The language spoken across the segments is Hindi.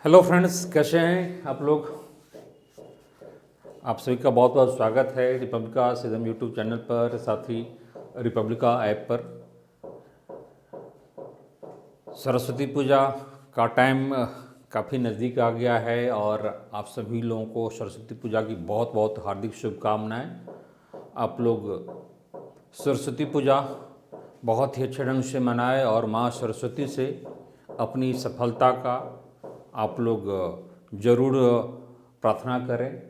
हेलो फ्रेंड्स, कैसे हैं आप लोग। आप सभी का बहुत बहुत स्वागत है रिपब्लिका सिदम यूट्यूब चैनल पर, साथ ही रिपब्लिका ऐप पर। सरस्वती पूजा का टाइम काफ़ी नज़दीक आ गया है और आप सभी लोगों को सरस्वती पूजा की बहुत बहुत हार्दिक शुभकामनाएं। आप लोग सरस्वती पूजा बहुत ही अच्छे ढंग से मनाएं और माँ सरस्वती से अपनी सफलता का आप लोग ज़रूर प्रार्थना करें।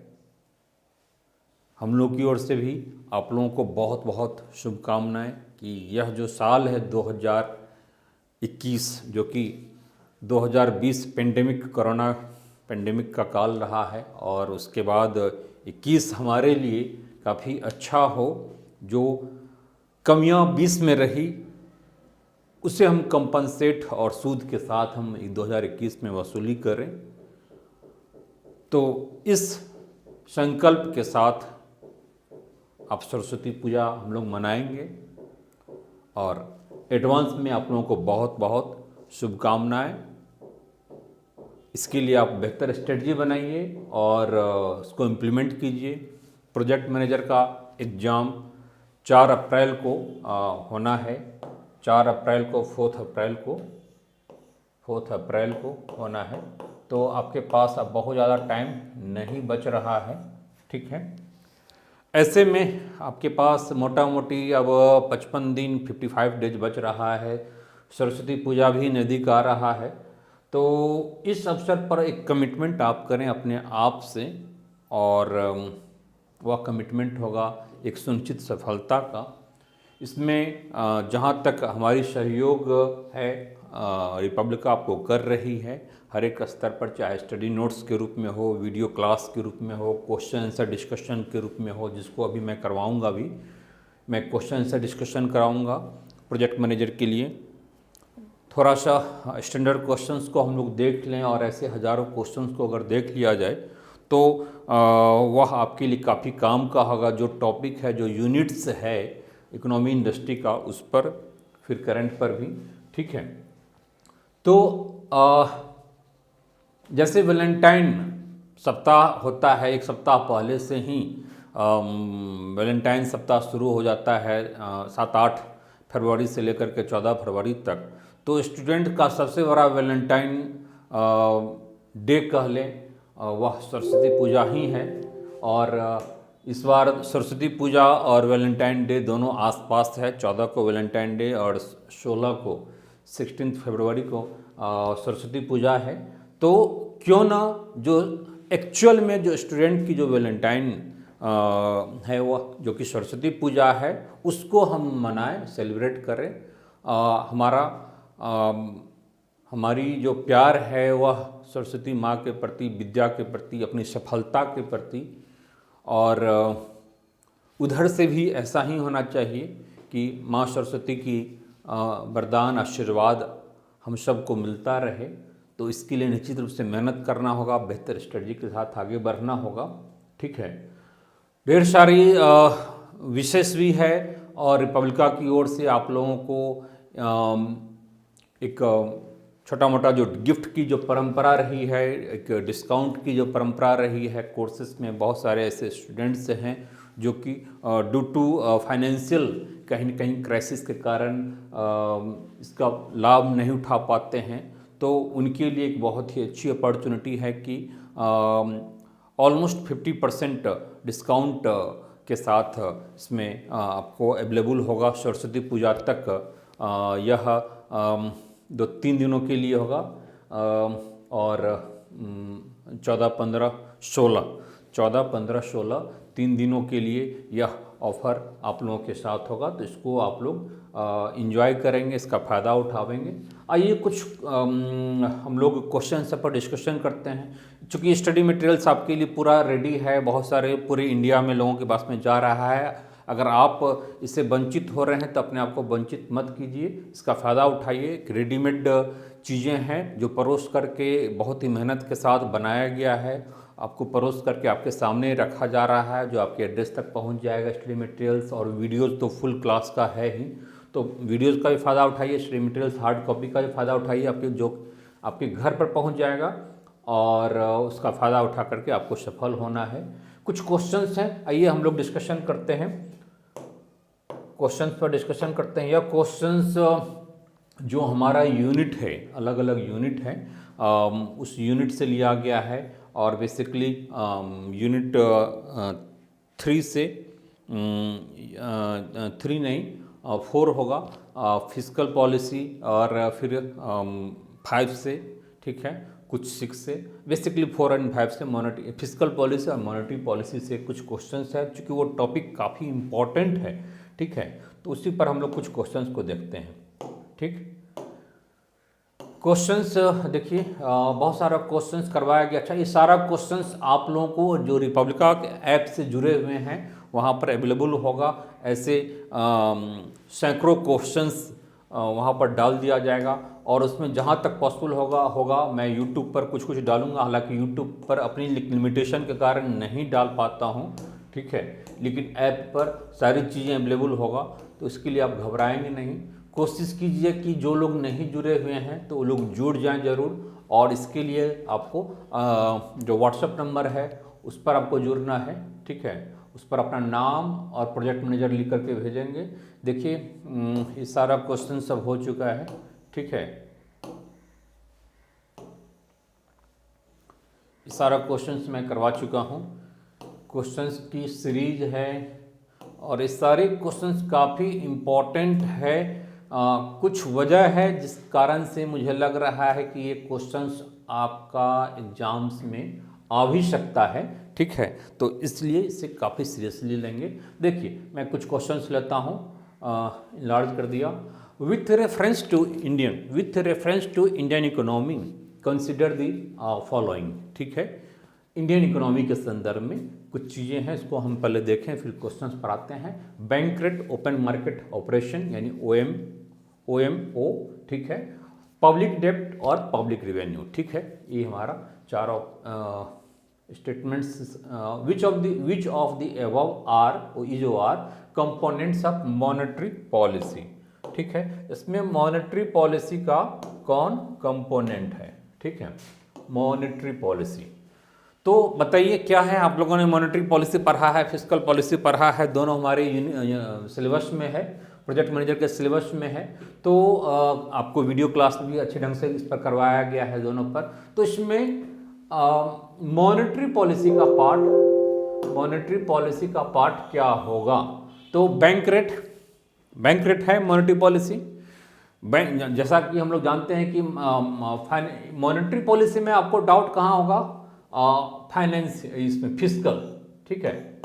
हम लोग की ओर से भी आप लोगों को बहुत बहुत शुभकामनाएं कि यह जो साल है 2021, जो कि 2020 कोरोना पेंडेमिक का काल रहा है, और उसके बाद 21 हमारे लिए काफ़ी अच्छा हो। जो कमियां 20 में रही उसे हम कंपनसेट और सूद के साथ हम 2021 में वसूली करें। तो इस संकल्प के साथ आप सरस्वती पूजा हम लोग मनाएंगे और एडवांस में आप लोगों को बहुत बहुत शुभकामनाएं। इसके लिए आप बेहतर स्ट्रेटजी बनाइए और उसको इम्प्लीमेंट कीजिए। प्रोजेक्ट मैनेजर का एग्ज़ाम 4 अप्रैल को होना है। 4 अप्रैल को 4 अप्रैल को होना है। तो आपके पास अब बहुत ज़्यादा टाइम नहीं बच रहा है, ठीक है। ऐसे में आपके पास मोटा मोटी अब 55 दिन 55 डेज बच रहा है। सरस्वती पूजा भी नज़दीक आ रहा है। तो इस अवसर पर एक कमिटमेंट आप करें अपने आप से, और वह कमिटमेंट होगा एक सुनिश्चित सफलता का। इसमें जहाँ तक हमारी सहयोग है, रिपब्लिका आपको कर रही है हर एक स्तर पर, चाहे स्टडी नोट्स के रूप में हो, वीडियो क्लास के रूप में हो, क्वेश्चन आंसर डिस्कशन के रूप में हो, जिसको अभी मैं करवाऊंगा। भी मैं क्वेश्चन आंसर डिस्कशन कराऊंगा प्रोजेक्ट मैनेजर के लिए। थोड़ा सा स्टैंडर्ड क्वेश्चंस को हम लोग देख लें, और ऐसे हज़ारों क्वेश्चंस को अगर देख लिया जाए तो वह आपके लिए काफ़ी काम का होगा। जो टॉपिक है, जो यूनिट्स है इकोनॉमी इंडस्ट्री का, उस पर, फिर करंट पर भी, ठीक है। तो जैसे वैलेंटाइन सप्ताह होता है, एक सप्ताह पहले से ही वैलेंटाइन सप्ताह शुरू हो जाता है 7-8 फरवरी से लेकर के 14 फरवरी तक। तो स्टूडेंट का सबसे बड़ा वैलेंटाइन डे कह लें, वह सरस्वती पूजा ही है। और इस बार सरस्वती पूजा और वैलेंटाइन डे दोनों आसपास है। 14 को वैलेंटाइन डे और 16 को 16 फरवरी को सरस्वती पूजा है। तो क्यों ना जो एक्चुअल में जो स्टूडेंट की जो वैलेंटाइन है, वह जो कि सरस्वती पूजा है, उसको हम मनाएं, सेलिब्रेट करें। हमारी जो प्यार है वह सरस्वती माँ के प्रति, विद्या के प्रति, अपनी सफलता के प्रति, और उधर से भी ऐसा ही होना चाहिए कि माँ सरस्वती की वरदान आशीर्वाद हम सबको मिलता रहे। तो इसके लिए निश्चित रूप से मेहनत करना होगा, बेहतर स्ट्रेटजी के साथ आगे बढ़ना होगा, ठीक है। ढेर सारी विशेष भी है, और रिपब्लिका की ओर से आप लोगों को एक छोटा मोटा जो गिफ्ट की जो परंपरा रही है, एक डिस्काउंट की जो परंपरा रही है कोर्सेज में। बहुत सारे ऐसे स्टूडेंट्स हैं जो कि ड्यू टू फाइनेंशियल कहीं न कहीं क्राइसिस के कारण इसका लाभ नहीं उठा पाते हैं। तो उनके लिए एक बहुत ही अच्छी अपॉर्चुनिटी है कि ऑलमोस्ट 50% डिस्काउंट के साथ इसमें आपको अवेलेबल होगा सरस्वती पूजा तक। यह 2-3 दिनों के लिए होगा, और 14-15-16 3 दिनों के लिए यह ऑफ़र आप लोगों के साथ होगा। तो इसको आप लोग इंजॉय करेंगे, इसका फ़ायदा उठावेंगे। आइए कुछ हम लोग क्वेश्चन सब पर डिस्कशन करते हैं। चूँकि स्टडी मटेरियल्स आपके लिए पूरा रेडी है, बहुत सारे पूरे इंडिया में लोगों के पास में जा रहा है। अगर आप इससे वंचित हो रहे हैं तो अपने आप को वंचित मत कीजिए, इसका फ़ायदा उठाइए। रेडीमेड चीज़ें हैं जो परोस करके बहुत ही मेहनत के साथ बनाया गया है, आपको परोस करके आपके सामने रखा जा रहा है, जो आपके एड्रेस तक पहुंच जाएगा स्टडी मटेरियल्स। और वीडियोज़ तो फुल क्लास का है ही, तो वीडियोज़ का भी फ़ायदा उठाइए, स्टडी मटेरियल्स हार्ड कॉपी का भी फ़ायदा उठाइए, आपके घर पर पहुँच जाएगा। और उसका फ़ायदा उठा करके आपको सफल होना है। कुछ क्वेश्चंस हैं, आइए हम लोग डिस्कशन करते हैं, क्वेश्चंस पर डिस्कशन करते हैं। यह क्वेश्चंस जो हमारा यूनिट है, अलग अलग यूनिट है, उस यूनिट से लिया गया है और बेसिकली यूनिट 3 से 3 नहीं 4 होगा, फिस्कल पॉलिसी, और फिर 5 से, ठीक है, कुछ 6 से, बेसिकली 4 और 5 से मॉनेटरी फिस्कल पॉलिसी और मॉनेटरी पॉलिसी से कुछ क्वेश्चंस है, क्योंकि वो टॉपिक काफ़ी इम्पॉर्टेंट है, ठीक है। तो उसी पर हम लोग कुछ क्वेश्चंस को देखते हैं, ठीक। क्वेश्चंस देखिए, बहुत सारा क्वेश्चंस करवाया गया। अच्छा, ये सारा क्वेश्चंस आप लोगों को जो रिपब्लिका ऐप से जुड़े हुए हैं वहाँ पर अवेलेबल होगा। ऐसे सैकड़ों क्वेश्चंस वहाँ पर डाल दिया जाएगा, और उसमें जहाँ तक पॉसिबल होगा मैं यूट्यूब पर कुछ डालूंगा। हालांकि यूट्यूब पर अपनी लिमिटेशन के कारण नहीं डाल पाता हूँ, ठीक है, लेकिन ऐप पर सारी चीज़ें अवेलेबल होगा, तो इसके लिए आप घबराएंगे नहीं। कोशिश कीजिए कि जो लोग नहीं जुड़े हुए हैं तो वो लोग जुड़ जाएं ज़रूर, और इसके लिए आपको जो व्हाट्सएप नंबर है उस पर आपको जुड़ना है, ठीक है। उस पर अपना नाम और प्रोजेक्ट मैनेजर लिख करके भेजेंगे। देखिए, ये सारा क्वेश्चन सब हो चुका है, ठीक है। ये सारा क्वेश्चंस मैं करवा चुका हूँ, क्वेश्चंस की सीरीज है, और ये सारे क्वेश्चंस काफ़ी इम्पोर्टेंट है। कुछ वजह है जिस कारण से मुझे लग रहा है कि ये क्वेश्चंस आपका एग्जाम्स में आ भी सकता है, ठीक है। तो इसलिए इसे काफ़ी सीरियसली लेंगे। देखिए, मैं कुछ क्वेश्चंस लेता हूँ, लार्ज कर दिया। With reference to Indian economy consider the following, ठीक है। इंडियन इकोनॉमी के संदर्भ में कुछ चीज़ें हैं, इसको हम पहले देखें फिर क्वेश्चंस पर आते हैं। Bank rate open market operation यानी OMO, ठीक है। पब्लिक डेब्ट और पब्लिक रिवेन्यू, ठीक है। ये हमारा चारों statements. Which of the above are components of monetary policy, ठीक है। इसमें मॉनेटरी पॉलिसी का कौन कंपोनेंट है, ठीक है, मॉनेटरी पॉलिसी। तो बताइए क्या है, आप लोगों ने मॉनेटरी पॉलिसी पढ़ा है, फिस्कल पॉलिसी पढ़ा है, दोनों हमारे सिलेबस में है, प्रोजेक्ट मैनेजर के सिलेबस में है। तो आपको वीडियो क्लास भी अच्छे ढंग से इस पर करवाया गया है दोनों पर। तो इसमें मॉनेटरी पॉलिसी का पार्ट क्या होगा? तो बैंक रेट है मॉनेटरी पॉलिसी। बैंक, जैसा कि हम लोग जानते हैं कि मॉनेटरी पॉलिसी में आपको डाउट कहाँ होगा? फाइनेंस, इसमें फिस्कल, ठीक है,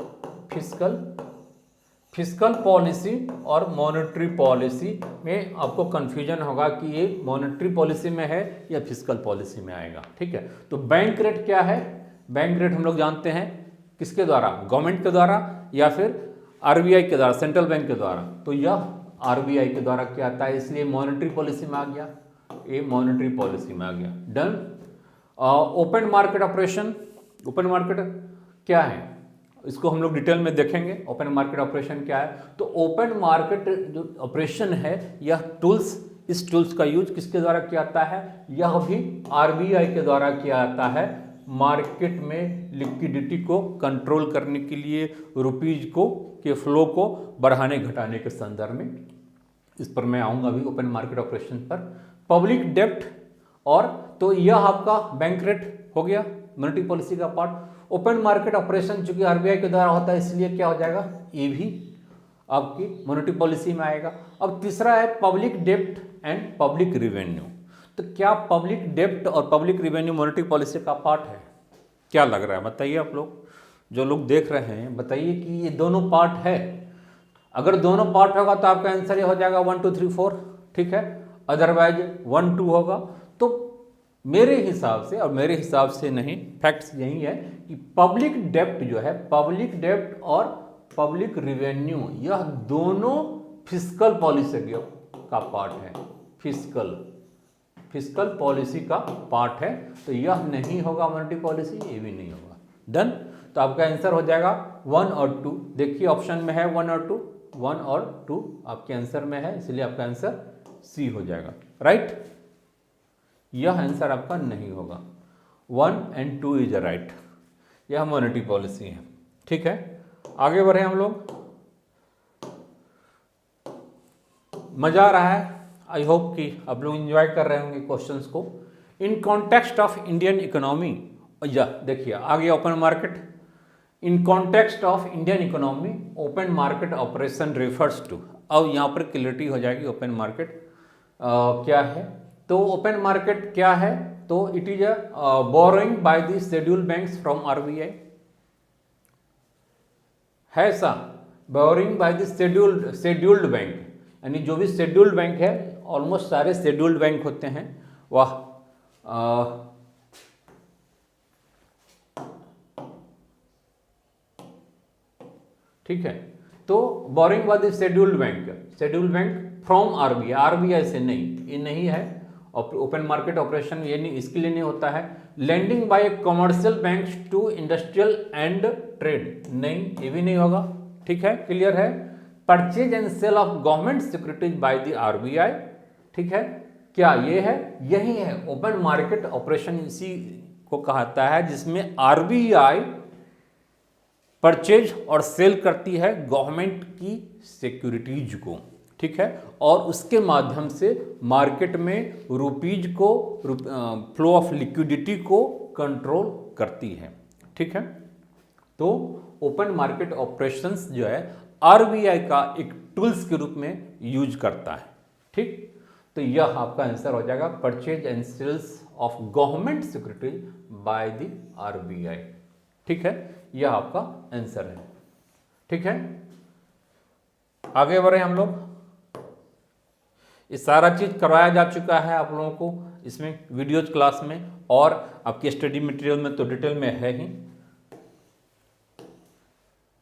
फिस्कल पॉलिसी और मॉनेटरी पॉलिसी में आपको कंफ्यूजन होगा कि ये मॉनेटरी पॉलिसी में है या फिस्कल पॉलिसी में आएगा, ठीक है। तो बैंक रेट क्या है? बैंक रेट हम लोग जानते हैं किसके द्वारा, गवर्नमेंट के द्वारा या फिर RBI के द्वारा, सेंट्रल बैंक के द्वारा। तो यह RBI के द्वारा क्या आता है, इसलिए मॉनेटरी पॉलिसी में आ गया, ये मॉनेटरी पॉलिसी में आ गया। Done. Open market operation, open market क्या है इसको हम लोग डिटेल में देखेंगे, ओपन मार्केट ऑपरेशन क्या है। तो ओपन मार्केट जो ऑपरेशन है, यह इस टूल्स का यूज किसके द्वारा किया जाता है? यह भी RBI के द्वारा किया जाता है, मार्केट में लिक्विडिटी को कंट्रोल करने के लिए, रुपीज के फ्लो को बढ़ाने घटाने के संदर्भ में। इस पर मैं आऊँगा अभी ओपन मार्केट ऑपरेशन पर। पब्लिक डेब्ट, और तो यह आपका बैंक रेट हो गया मॉनेटरी पॉलिसी का पार्ट। ओपन मार्केट ऑपरेशन चूंकि RBI के द्वारा होता है, इसलिए क्या हो जाएगा, ये भी आपकी मॉनेटरी पॉलिसी में आएगा। अब तीसरा है पब्लिक डेब्ट एंड पब्लिक रिवेन्यू। तो क्या पब्लिक डेब्ट और पब्लिक रिवेन्यू मॉनेटरी पॉलिसी का पार्ट है? क्या लग रहा है बताइए, आप लोग जो लोग देख रहे हैं बताइए कि ये दोनों पार्ट है। अगर दोनों पार्ट होगा तो आपका आंसर ये हो जाएगा 1 2 3 4, ठीक है। अदरवाइज 1 2 होगा। तो मेरे हिसाब से, और मेरे हिसाब से नहीं, फैक्ट्स यही है कि पब्लिक डेब्ट जो है, पब्लिक डेब्ट और पब्लिक रिवेन्यू, यह दोनों फिस्कल पॉलिसी का पार्ट है, फिस्कल पॉलिसी का पार्ट है। तो यह नहीं होगा मॉनेटरी पॉलिसी, ये भी नहीं होगा। डन। तो आपका आंसर हो जाएगा 1 और 2। देखिए ऑप्शन में है 1 और 2, 1 और 2 आपके आंसर में है, इसलिए आपका आंसर C हो जाएगा, राइट। यह आंसर आपका नहीं होगा। 1 and 2 इज राइट। यह मॉनेटरी पॉलिसी है। ठीक है, आगे बढ़े हम लोग। मजा आ रहा है, आई होप कि आप लोग एंजॉय कर रहे होंगे क्वेश्चंस को। In context of Indian economy, या देखिए आ गया open market. In context of Indian economy open market operation refers to, अब यहाँ पर क्लियरिटी हो जाएगी ओपन मार्केट क्या है। तो ओपन मार्केट क्या है, तो it is a borrowing by the scheduled banks from RBI, है ऐसा, borrowing by the scheduled bank, यानी जो भी शेड्यूल्ड बैंक है, ऑलमोस्ट सारे शेड्यूल्ड बैंक होते हैं वह ठीक है। तो boring by the scheduled bank from RBI, RBI से नहीं, ये नहीं है। ओपन मार्केट ऑपरेशन ये नहीं, इसके लिए नहीं होता है। Lending by commercial banks to industrial and trade, नहीं, ये भी नहीं होगा। ठीक है, क्लियर है। Purchase and sale of government securities by the RBI, ठीक है, क्या ये है, यही है ओपन मार्केट ऑपरेशन, इसी को कहता है जिसमें आरबीआई परचेज और सेल करती है गवर्नमेंट की सिक्योरिटीज को। ठीक है, और उसके माध्यम से मार्केट में रुपीज को, फ्लो ऑफ लिक्विडिटी को कंट्रोल करती है। ठीक है, तो ओपन मार्केट ऑपरेशंस जो है आरबीआई का एक टूल्स के रूप में यूज करता है। ठीक, तो यह आपका आंसर हो जाएगा purchase and sales of government securities by the RBI. ठीक है, यह आपका आंसर है। ठीक है, आगे बढ़े हम लोग। ये सारा चीज करवाया जा चुका है आप लोगों को इसमें वीडियोज क्लास में, और आपकी स्टडी मटेरियल में तो डिटेल में है ही।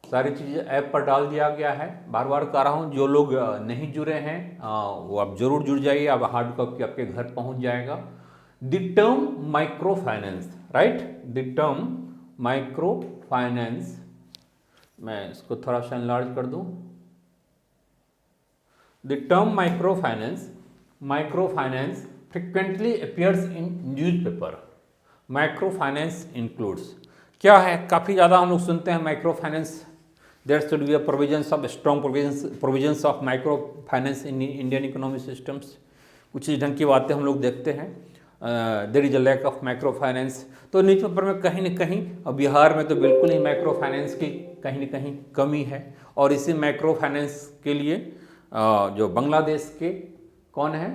सारी चीज़ें ऐप पर डाल दिया गया है। बार बार कह रहा हूँ, जो लोग नहीं जुड़े हैं वो आप जरूर जुड़ जाइए, अब हार्ड कॉपी आपके घर पहुँच जाएगा। The term micro finance, right, the term micro finance, मैं इसको थोड़ा सा एनलार्ज कर दूं। The term micro finance frequently appears in newspaper. Micro finance includes, क्या है, काफ़ी ज़्यादा हम लोग सुनते हैं micro finance, there should be a provisions of strong provisions of micro finance in Indian economic systems. कुछ इस ढंग की बातें हम लोग देखते हैं। There is a lack of micro finance, तो न्यूज पेपर में कहीं न कहीं, और बिहार में तो बिल्कुल ही माइक्रो फाइनेंस की कहीं न कहीं कमी है। और इसी माइक्रो फाइनेंस के लिए जो बांग्लादेश के कौन है,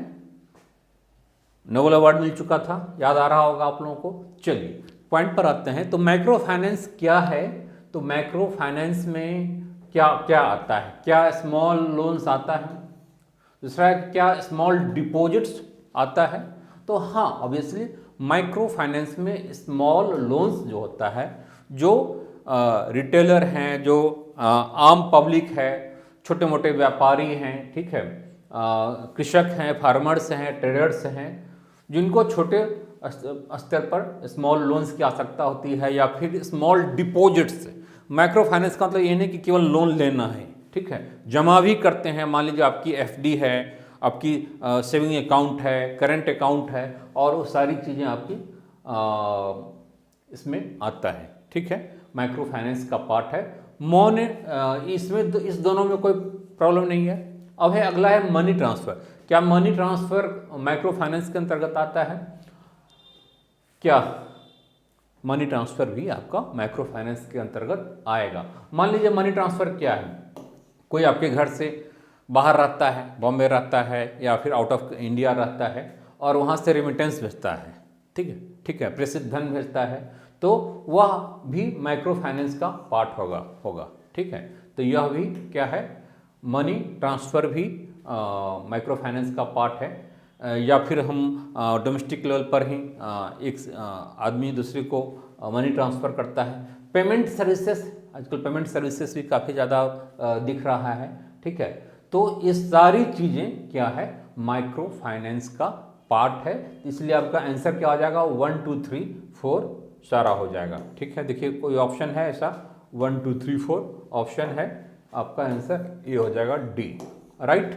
नोबेल अवार्ड मिल चुका था, याद आ रहा होगा आप लोगों को। चलिए पॉइंट पर आते हैं। तो माइक्रो फाइनेंस क्या है, तो माइक्रो फाइनेंस में क्या क्या आता है, क्या स्मॉल लोन्स आता है, दूसरा क्या स्मॉल डिपॉजिट्स आता है। तो हाँ, ऑब्वियसली माइक्रो फाइनेंस में स्मॉल लोन्स जो होता है, जो रिटेलर हैं, जो आम पब्लिक है, छोटे मोटे व्यापारी हैं, ठीक है, कृषक हैं, फार्मर्स हैं, ट्रेडर्स हैं, जिनको छोटे स्तर पर स्मॉल लोन्स की आवश्यकता होती है, या फिर स्मॉल डिपॉजिट्स। माइक्रो फाइनेंस का मतलब ये नहीं कि केवल लोन लेना है, ठीक है, जमा भी करते हैं। मान लीजिए आपकी एफडी है, आपकी सेविंग अकाउंट है, करंट अकाउंट है, और वो सारी चीज़ें आपकी इसमें आता है। ठीक है, माइक्रो फाइनेंस का पार्ट है। इसमें इस दोनों में कोई प्रॉब्लम नहीं है। अब है अगला है मनी ट्रांसफ़र। क्या मनी ट्रांसफ़र माइक्रो फाइनेंस के अंतर्गत आता है? क्या मनी ट्रांसफ़र भी आपका माइक्रो फाइनेंस के अंतर्गत आएगा? मान लीजिए मनी ट्रांसफ़र क्या है, कोई आपके घर से बाहर रहता है, बॉम्बे रहता है या फिर आउट ऑफ इंडिया रहता है, और वहाँ से रेमिटेंस भेजता है, ठीक है, प्रेषित धन भेजता है, तो वह भी माइक्रो फाइनेंस का पार्ट होगा। ठीक है, तो यह भी क्या है, मनी ट्रांसफ़र भी माइक्रो फाइनेंस का पार्ट है। या फिर हम डोमेस्टिक लेवल पर ही एक आदमी दूसरे को मनी ट्रांसफ़र करता है। पेमेंट सर्विसेज, आजकल पेमेंट सर्विसेज भी काफ़ी ज़्यादा दिख रहा है। ठीक है, तो ये सारी चीज़ें क्या है, माइक्रो फाइनेंस का पार्ट है। इसलिए आपका आंसर क्या हो जाएगा, 1 2 3 4 सारा हो जाएगा। ठीक है, देखिए कोई ऑप्शन है ऐसा, 1 2 3 4 ऑप्शन है, आपका आंसर ये हो जाएगा डी, राइट,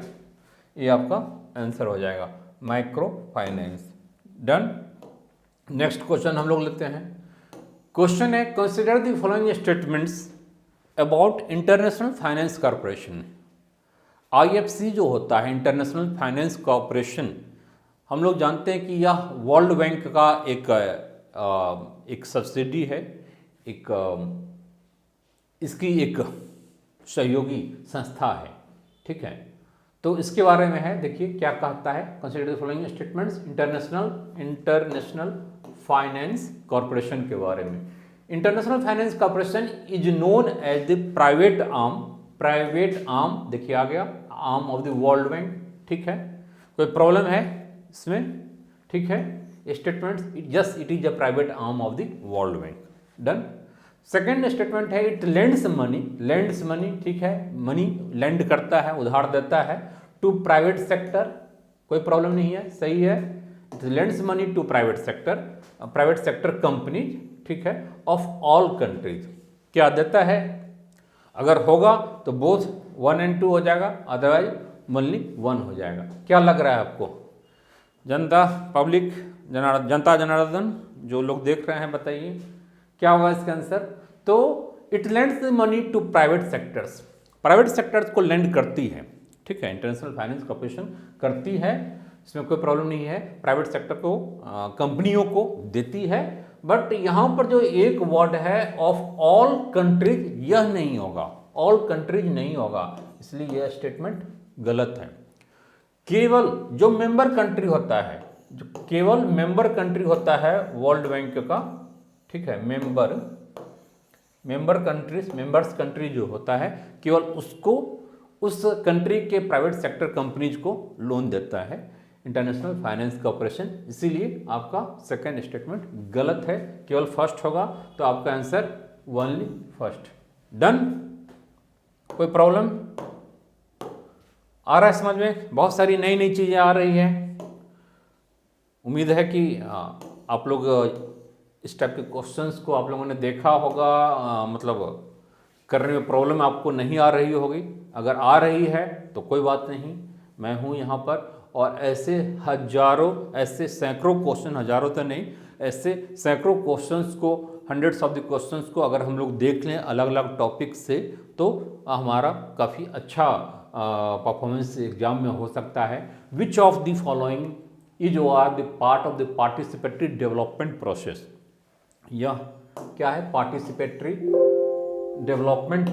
ये आपका आंसर हो जाएगा micro finance. Done. Next question हम लोग लेते हैं। क्वेश्चन है, consider the following statements about international Finance corporation. IFC जो होता है, इंटरनेशनल फाइनेंस कॉरपोरेशन, हम लोग जानते हैं कि यह वर्ल्ड बैंक का एक सब्सिडी है, इसकी एक सहयोगी संस्था है, ठीक है। तो इसके बारे में है, देखिए क्या कहता है। Consider the following statements International Finance Corporation के बारे में। International Finance Corporation is known as the private arm, देखिए आ गया, arm of the World Bank, ठीक है। कोई प्रॉब्लम है इसमें, ठीक है। Statements, just it is a private arm of the World Bank, done. Second statement है, इट लेंड्स मनी, ठीक है, मनी लेंड करता है, उधार देता है टू प्राइवेट सेक्टर, कोई प्रॉब्लम नहीं है, सही है। It lends money to private sector companies, ठीक है, ऑफ ऑल कंट्रीज। क्या देता है? अगर होगा तो बोथ 1 and 2 हो जाएगा, अदरवाइज ओनली 1 हो जाएगा। क्या लग रहा है आपको? जनता जनार्दन जो लोग देख रहे हैं, बताइए क्या होगा इसका आंसर। तो it lends money to private sectors को लेंड करती है, ठीक है, इंटरनेशनल फाइनेंस कॉर्पोरेशन करती है, इसमें कोई प्रॉब्लम नहीं है। प्राइवेट सेक्टर को, कंपनियों को देती है, बट यहाँ पर जो एक वर्ड है ऑफ ऑल कंट्रीज, यह नहीं होगा, ऑल कंट्रीज नहीं होगा, इसलिए यह स्टेटमेंट गलत है। केवल जो मेंबर कंट्री होता है, जो केवल मेंबर कंट्री होता है वर्ल्ड बैंक का, ठीक है, मेंबर्स कंट्री जो होता है, केवल उसको, उस कंट्री के प्राइवेट सेक्टर कंपनीज को लोन देता है इंटरनेशनल फाइनेंस कॉर्पोरेशन, इसीलिए आपका सेकंड स्टेटमेंट गलत है, केवल फर्स्ट होगा। तो आपका आंसर ओनली फर्स्ट, डन। कोई प्रॉब्लम आ रहा है समझ में? बहुत सारी नई चीजें आ रही है, उम्मीद है कि आप लोग इस टाइप के क्वेश्चंस को आप लोगों ने देखा होगा, मतलब करने में प्रॉब्लम आपको नहीं आ रही होगी। अगर आ रही है तो कोई बात नहीं, मैं हूँ यहाँ पर, और ऐसे सैकड़ों क्वेश्चन, हजारों तो नहीं, ऐसे सैकड़ों क्वेश्चंस को, हंड्रेड्स ऑफ द क्वेश्चंस को अगर हम लोग देख लें अलग अलग टॉपिक से, तो हमारा काफ़ी अच्छा परफॉर्मेंस एग्जाम में हो सकता है। Which of the following is are the part of the participatory development process. यह क्या है? पार्टिसिपेटरी डेवलपमेंट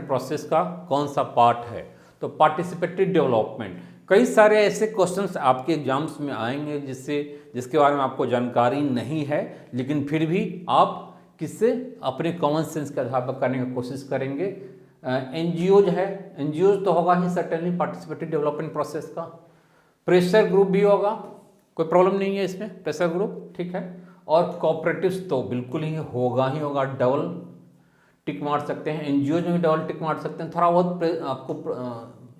प्रोसेस का कौन सा पार्ट है? तो पार्टिसिपेटरी डेवलपमेंट। कई सारे ऐसे क्वेश्चंस आपके एग्जाम्स में आएंगे जिसके बारे में आपको जानकारी नहीं है, लेकिन फिर भी आप किससे, अपने कॉमन सेंस के आधार पर करने की कोशिश करेंगे। एनजीओज है, एनजीओज तो होगा ही सर्टेनली पार्टिसिपेटरी डेवलपमेंट प्रोसेस का। प्रेशर ग्रुप भी होगा, कोई प्रॉब्लम नहीं है इसमें, प्रेशर ग्रुप, ठीक है। और कोऑपरेटिव्स तो बिल्कुल ही होगा, डबल टिक मार सकते हैं, एनजीओज में भी डबल टिक मार सकते हैं। थोड़ा बहुत आपको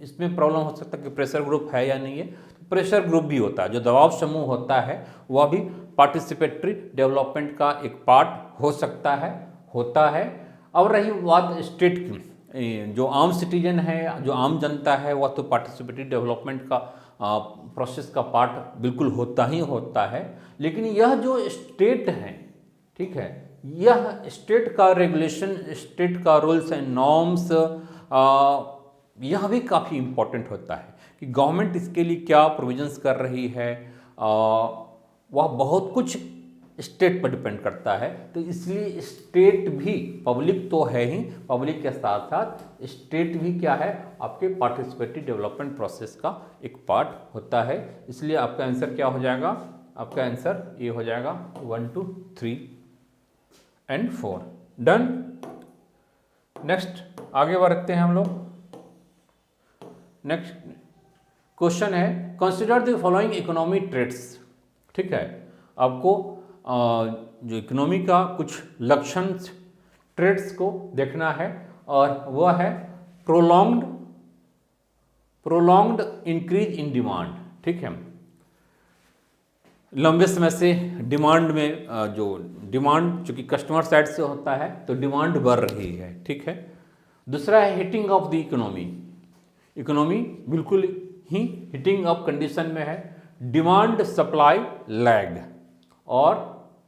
इसमें प्रॉब्लम हो सकता है कि प्रेशर ग्रुप है या नहीं है। प्रेशर ग्रुप भी होता है, जो दबाव समूह होता है, वह भी पार्टिसिपेटरी डेवलपमेंट का एक पार्ट हो सकता है, होता है। अब रही बात स्टेट की, जो आम सिटीजन है, जो आम जनता है, वह तो पार्टिसिपेटरी डेवलपमेंट का प्रोसेस का पार्ट बिल्कुल होता ही होता है। लेकिन यह जो स्टेट है, ठीक है, यह स्टेट का रेगुलेशन, स्टेट का रूल्स एंड नॉर्म्स, यह भी काफ़ी इम्पोर्टेंट होता है कि गवर्नमेंट इसके लिए क्या प्रोविजंस कर रही है। वह बहुत कुछ स्टेट पर डिपेंड करता है, तो इसलिए स्टेट भी, पब्लिक तो है ही, पब्लिक के साथ साथ स्टेट भी क्या है, आपके पार्टिसिपेटरी डेवलपमेंट प्रोसेस का एक पार्ट होता है। इसलिए आपका आंसर क्या हो जाएगा? आपका आंसर ये हो जाएगा 1, 2, 3 and 4, डन। नेक्स्ट आगे बढ़ते हैं हम लोग। नेक्स्ट क्वेश्चन है, consider the following economy trades, ठीक है। आपको जो इकोनॉमी का कुछ लक्षण, ट्रेड्स को देखना है, और वह है प्रोलॉन्ग्ड इंक्रीज इन डिमांड, ठीक है। लंबे समय से डिमांड में, जो डिमांड चूंकि कस्टमर साइड से होता है, तो डिमांड बढ़ रही है, ठीक है। दूसरा है हिटिंग ऑफ द इकोनॉमी बिल्कुल ही हिटिंग अप कंडीशन में है। डिमांड सप्लाई लैग, और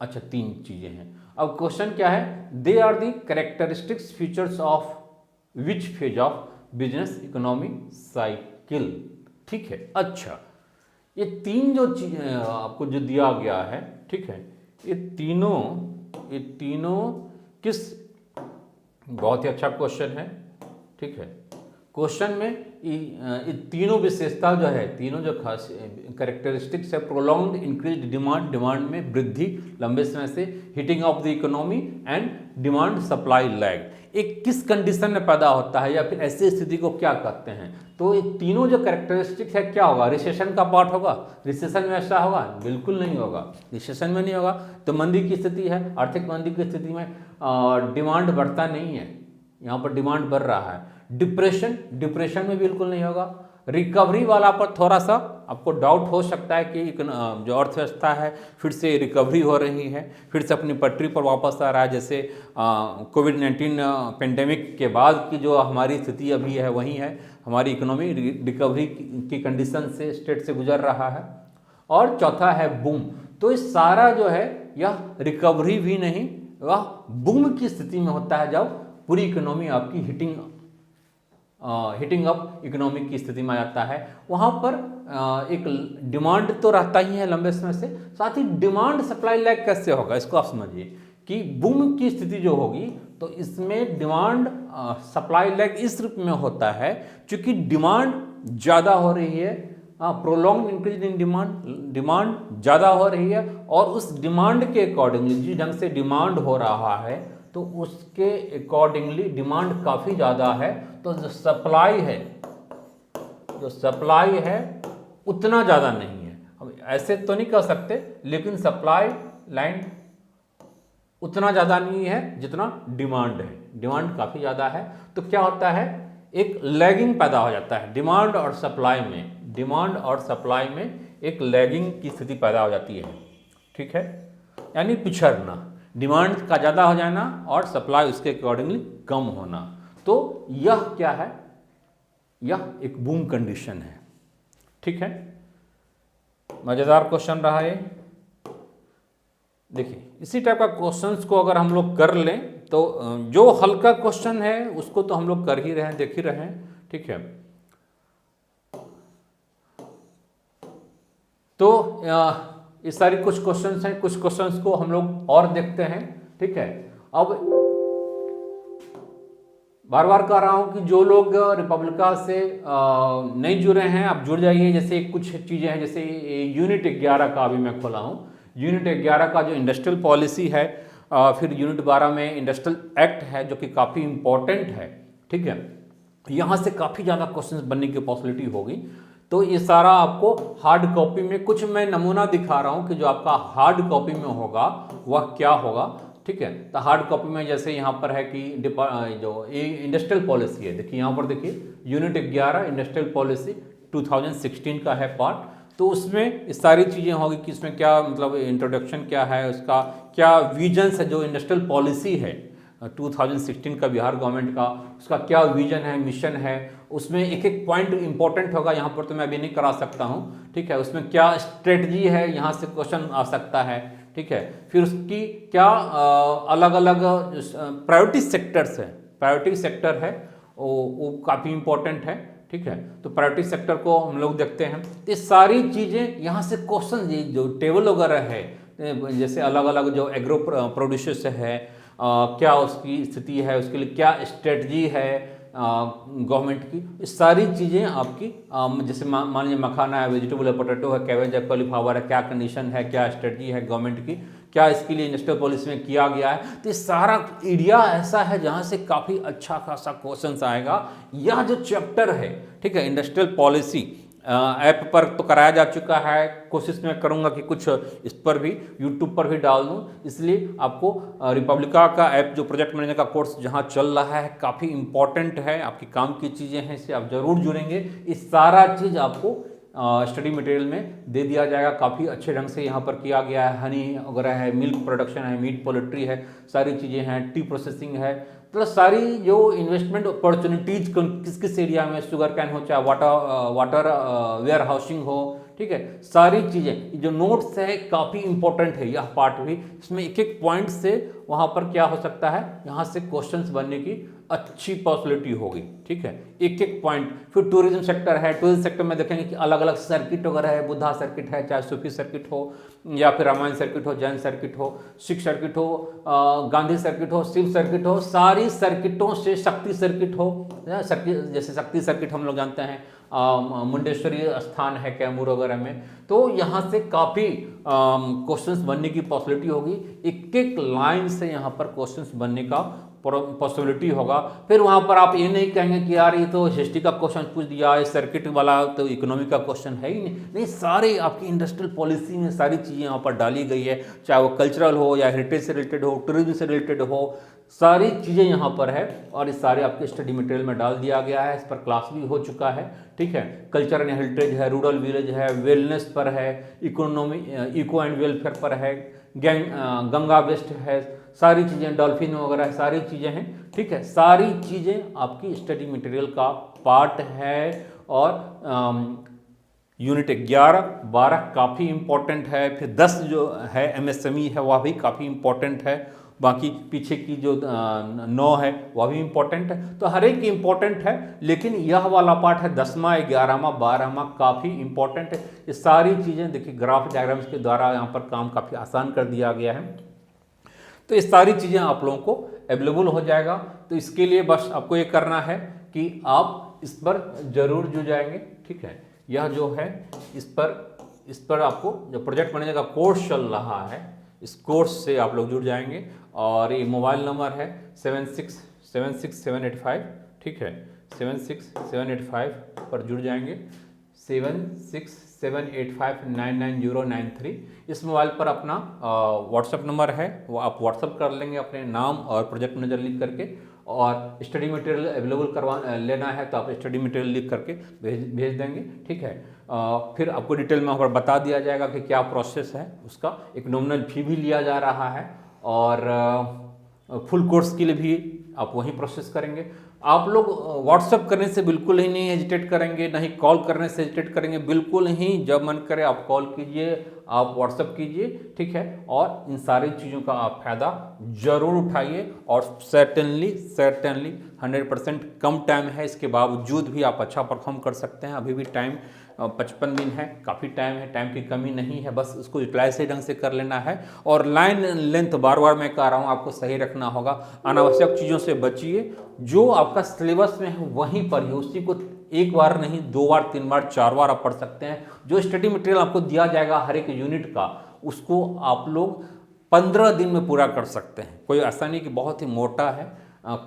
अच्छा 3 चीज़ें हैं। अब क्वेश्चन क्या है, they are the characteristics features of which phase of business economy cycle. ठीक है, अच्छा ये 3 जो चीज़ें आपको जो दिया गया है, ठीक है, ये तीनों किस, बहुत ही अच्छा क्वेश्चन है। ठीक है, क्वेश्चन में ये तीनों विशेषता जो है, तीनों जो खास कैरेक्टरिस्टिक्स है, प्रोलॉन्ग्ड इंक्रीज डिमांड, डिमांड में वृद्धि लंबे समय से, heating of the economy and demand supply lag, एक किस कंडीशन में पैदा होता है या फिर ऐसी स्थिति को क्या कहते हैं। तो ये तीनों जो कैरेक्टरिस्टिक्स है क्या होगा, रिसेशन का पार्ट होगा, रिसेशन में ऐसा होगा, बिल्कुल नहीं होगा, रिसेशन में नहीं होगा। तो मंदी की स्थिति है, आर्थिक मंदी की स्थिति में डिमांड बढ़ता नहीं है, यहाँ पर डिमांड बढ़ रहा है। डिप्रेशन में बिल्कुल नहीं होगा। रिकवरी वाला पर थोड़ा सा आपको डाउट हो सकता है कि जो अर्थव्यवस्था है फिर से रिकवरी हो रही है, फिर से अपनी पटरी पर वापस आ रहा है, जैसे कोविड-19 पेंडेमिक के बाद की जो हमारी स्थिति अभी है वही है, हमारी इकोनॉमी रिकवरी की कंडीशन से, स्टेट से गुजर रहा है। और चौथा है बूम। तो इस सारा जो है यह रिकवरी भी नहीं, वह बूम की स्थिति में होता है जब पूरी इकोनॉमी आपकी हिटिंग अप इकोनॉमिक की स्थिति में आ जाता है। वहाँ पर एक डिमांड तो रहता ही है लंबे समय से, साथ ही डिमांड सप्लाई लैग कैसे होगा इसको आप समझिए कि बूम की स्थिति जो होगी तो इसमें डिमांड सप्लाई लैग इस रूप में होता है क्योंकि डिमांड ज़्यादा हो रही है, प्रोलॉन्ग इंक्रीज इन डिमांड ज़्यादा हो रही है, और उस डिमांड के अकॉर्डिंगली जिस ढंग से डिमांड हो रहा है तो उसके अकॉर्डिंगली डिमांड काफ़ी ज़्यादा है, तो जो सप्लाई है उतना ज़्यादा नहीं है। हम ऐसे तो नहीं कह सकते, लेकिन सप्लाई लाइन उतना ज़्यादा नहीं है जितना डिमांड है, डिमांड काफ़ी ज़्यादा है। तो क्या होता है, एक लैगिंग पैदा हो जाता है डिमांड और सप्लाई में एक लैगिंग की स्थिति पैदा हो जाती है। ठीक है, यानी पिछड़ना, डिमांड का ज़्यादा हो जाना और सप्लाई उसके अकॉर्डिंगली कम होना। तो यह क्या है, यह एक बूम कंडीशन है। ठीक है, मज़ेदार क्वेश्चन रहा ये। देखिए इसी टाइप का क्वेश्चंस को अगर हम लोग कर लें तो जो हल्का क्वेश्चन है उसको तो हम लोग कर ही रहे हैं, देख ही रहे हैं। ठीक है, तो ये सारी कुछ क्वेश्चंस हैं, कुछ क्वेश्चंस को हम लोग और देखते हैं। ठीक है, अब बार बार कह रहा हूं कि जो लोग रिपब्लिका से नहीं जुड़े हैं आप जुड़ जाइए। जैसे कुछ चीज़ें हैं, जैसे यूनिट 11 का अभी मैं खोला हूं, यूनिट 11 का जो इंडस्ट्रियल पॉलिसी है, फिर यूनिट 12 में इंडस्ट्रियल एक्ट है जो कि काफ़ी इंपॉर्टेंट है। ठीक है, यहाँ से काफ़ी ज़्यादा क्वेश्चंस बनने की पॉसिबिलिटी होगी। तो ये सारा आपको हार्ड कॉपी में कुछ मैं नमूना दिखा रहा हूँ कि जो आपका हार्ड कॉपी में होगा वह क्या होगा। ठीक है, तो हार्ड कॉपी में जैसे यहाँ पर है कि जो ये इंडस्ट्रियल पॉलिसी है, देखिए यहाँ पर देखिए यूनिट 11 इंडस्ट्रियल पॉलिसी 2016 का है पार्ट। तो उसमें ये सारी चीज़ें होगी कि इसमें क्या मतलब इंट्रोडक्शन क्या है, उसका क्या विजन्स है, जो इंडस्ट्रियल पॉलिसी है 2016 का बिहार गवर्नमेंट का, उसका क्या विजन है, मिशन है, उसमें एक एक पॉइंट इंपॉर्टेंट होगा। यहाँ पर तो मैं अभी नहीं करा सकता हूँ। ठीक है, उसमें क्या स्ट्रेटजी है, यहाँ से क्वेश्चन आ सकता है। ठीक है, फिर उसकी क्या अलग अलग प्रायोरिटी सेक्टर्स है, प्रायोरिटी सेक्टर है वो काफ़ी इंपॉर्टेंट है। ठीक है, तो प्रायोरिटी सेक्टर को हम लोग देखते हैं। तो ये सारी चीज़ें यहाँ से क्वेश्चन जो टेबल वगैरह है, जैसे अलग अलग जो एग्रो प्रोड्यूसर्स है, क्या उसकी स्थिति है, उसके लिए क्या स्ट्रेटजी है गवर्नमेंट की, ये सारी चीज़ें आपकी जैसे मान लीजिए मखाना है, वेजिटेबल है, पोटैटो है, कैबेज है, कॉलीफ्लावर है, क्या कंडीशन है, क्या स्ट्रेटजी है गवर्नमेंट की, क्या इसके लिए इंडस्ट्रियल पॉलिसी में किया गया है। तो ये सारा एरिया ऐसा है जहाँ से काफ़ी अच्छा खासा क्वेश्चन आएगा। यह जो चैप्टर है, ठीक है, इंडस्ट्रियल पॉलिसी ऐप पर तो कराया जा चुका है, कोशिश मैं करूंगा कि कुछ इस पर भी यूट्यूब पर भी डाल दूं। इसलिए आपको रिपब्लिका का ऐप जो प्रोजेक्ट मैनेजर का कोर्स जहां चल रहा है काफ़ी इंपॉर्टेंट है, आपकी काम की चीज़ें हैं, इससे आप जरूर जुड़ेंगे। इस सारा चीज़ आपको स्टडी मटेरियल में दे दिया जाएगा, काफ़ी अच्छे ढंग से यहाँ पर किया गया है। हनी वगैरह है, मिल्क प्रोडक्शन है, मीट पोल्ट्री है, सारी चीज़ें हैं, टी प्रोसेसिंग है, प्लस सारी जो इन्वेस्टमेंट अपॉर्चुनिटीज किस किस एरिया में, शुगर कैन हो, चाहे वाटर वेयर हाउसिंग हो, ठीक है। सारी चीज़ें जो नोट्स है काफ़ी इंपॉर्टेंट है यह पार्ट भी, इसमें एक एक पॉइंट से वहाँ पर क्या हो सकता है, यहाँ से क्वेश्चंस बनने की अच्छी पॉसिबिलिटी होगी, ठीक है। एक एक पॉइंट। फिर टूरिज्म सेक्टर है, टूरिज्म सेक्टर में देखेंगे कि अलग अलग सर्किट वगैरह है, बुद्धा सर्किट है, चाहे सूफी सर्किट हो या फिर रामायण सर्किट हो, जैन सर्किट हो, सिख सर्किट हो, गांधी सर्किट हो, शिव सर्किट हो, सारी सर्किटों से शक्ति सर्किट हो, सर्किट जैसे शक्ति सर्किट हम लोग जानते हैं मुंडेश्वरी स्थान है कैमूर वगैरह में, तो यहाँ से काफ़ी क्वेश्चंस बनने की पॉसिबिलिटी होगी। एक एक लाइन से यहाँ पर क्वेश्चंस बनने का पॉसिबिलिटी होगा। फिर वहाँ पर आप ये नहीं कहेंगे कि यार ये तो हिस्ट्री का क्वेश्चन पूछ दिया, ये सर्किट वाला तो इकोनॉमी का क्वेश्चन है ही नहीं, सारे आपकी इंडस्ट्रियल पॉलिसी में सारी चीज़ें यहाँ पर डाली गई है, चाहे वो कल्चरल हो या हेरिटेज से रिलेटेड हो, टूरिज्म से रिलेटेड हो, सारी चीज़ें यहाँ पर है और इस सारे आपके स्टडी मटेरियल में डाल दिया गया है। इस पर क्लास भी हो चुका है, ठीक है। कल्चर एंड हेरिटेज है, रूरल विलेज है, वेलनेस पर है, इकोनॉमी इको एंड वेलफेयर पर है, गंगा वेस्ट है, सारी चीज़ें, डॉल्फिन वगैरह सारी चीज़ें हैं, ठीक है। सारी चीज़ें आपकी स्टडी मटेरियल का पार्ट है। और यूनिट 11, 12 काफ़ी इम्पोर्टेंट है। फिर 10 जो है MSME है वह भी काफ़ी इम्पोर्टेंट है। बाकी पीछे की जो 9 है वह भी इम्पोर्टेंट है। तो हर एक इम्पोर्टेंट है, लेकिन यह वाला पार्ट है 10वां, 11वां, 12वां काफ़ी इम्पोर्टेंट है। ये सारी चीज़ें देखिए ग्राफ डायग्राम्स के द्वारा यहाँ पर काम काफ़ी आसान कर दिया गया है। तो ये सारी चीज़ें आप लोगों को अवेलेबल हो जाएगा। तो इसके लिए बस आपको ये करना है कि आप इस पर जरूर जुड़ जाएंगे, ठीक है। यह जो है इस पर आपको जो प्रोजेक्ट मैनेजर का कोर्स चल रहा है, इस कोर्स से आप लोग जुड़ जाएंगे। और ये मोबाइल नंबर है 7676785, ठीक है, 76785 पर जुड़ जाएंगे, 7678599093। इस मोबाइल पर अपना व्हाट्सएप नंबर है, वो आप व्हाट्सएप कर लेंगे अपने नाम और प्रोजेक्ट मैनेजर लिख करके। और स्टडी मटेरियल अवेलेबल करवा लेना है तो आप स्टडी मटेरियल लिख करके भेज देंगे, ठीक है। फिर आपको डिटेल में वहाँ पर बता दिया जाएगा कि क्या प्रोसेस है उसका। एक नॉमिनल फी भी लिया जा रहा है और फुल कोर्स के लिए भी आप वही प्रोसेस करेंगे। आप लोग व्हाट्सएप करने से बिल्कुल ही नहीं हेजिटेट करेंगे, ना ही कॉल करने से हेजिटेट करेंगे, बिल्कुल ही जब मन करे आप कॉल कीजिए, आप व्हाट्सएप कीजिए, ठीक है। और इन सारी चीज़ों का आप फायदा जरूर उठाइए। और सर्टेनली 100% कम टाइम है, इसके बावजूद भी आप अच्छा परफॉर्म कर सकते हैं। अभी भी टाइम 55 दिन है, काफ़ी टाइम है, टाइम की कमी नहीं है, बस उसको यूटिलाइज सही ढंग से कर लेना है। और लाइन लेंथ बार बार मैं कह रहा हूँ आपको सही रखना होगा। अनावश्यक चीज़ों से बचिए, जो आपका सिलेबस में है वहीं पर ही, उसी को एक बार नहीं 2 बार 3 बार 4 बार आप पढ़ सकते हैं। जो स्टडी मटेरियल आपको दिया जाएगा हर एक यूनिट का, उसको आप लोग 15 दिन में पूरा कर सकते हैं। कोई ऐसा नहीं कि बहुत ही मोटा है,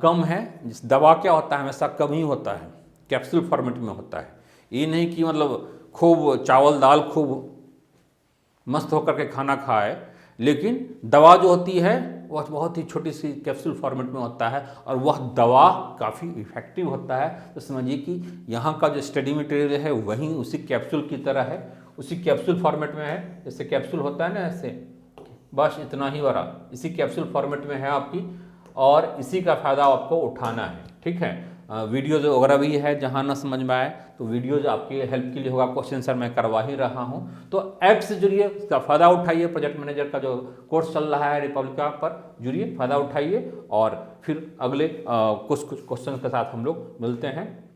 कम है। जिस दवा क्या होता है हमेशा कम ही होता है, कैप्सूल फॉर्मेट में होता है। ये नहीं कि मतलब खूब चावल दाल खूब मस्त होकर के खाना खाए, लेकिन दवा जो होती है वह बहुत ही छोटी सी कैप्सूल फॉर्मेट में होता है और वह दवा काफ़ी इफेक्टिव होता है। तो समझिए कि यहाँ का जो स्टडी मटेरियल है वहीं उसी कैप्सूल की तरह है, उसी कैप्सूल फॉर्मेट में है। जैसे कैप्सूल होता है ना ऐसे, बस इतना ही बड़ा इसी कैप्सूल फॉर्मेट में है आपकी, और इसी का फ़ायदा आपको उठाना है, ठीक है। वीडियोज़ वगैरह भी है, जहाँ ना समझ में आए तो वीडियोज़ आपके हेल्प के लिए होगा। क्वेश्चन सर मैं करवा ही रहा हूँ, तो ऐप से जुड़िए, उसका फ़ायदा उठाइए। प्रोजेक्ट मैनेजर का जो कोर्स चल रहा है रिपब्लिका पर जुड़िए, फ़ायदा उठाइए। और फिर अगले कुछ क्वेश्चन के साथ हम लोग मिलते हैं।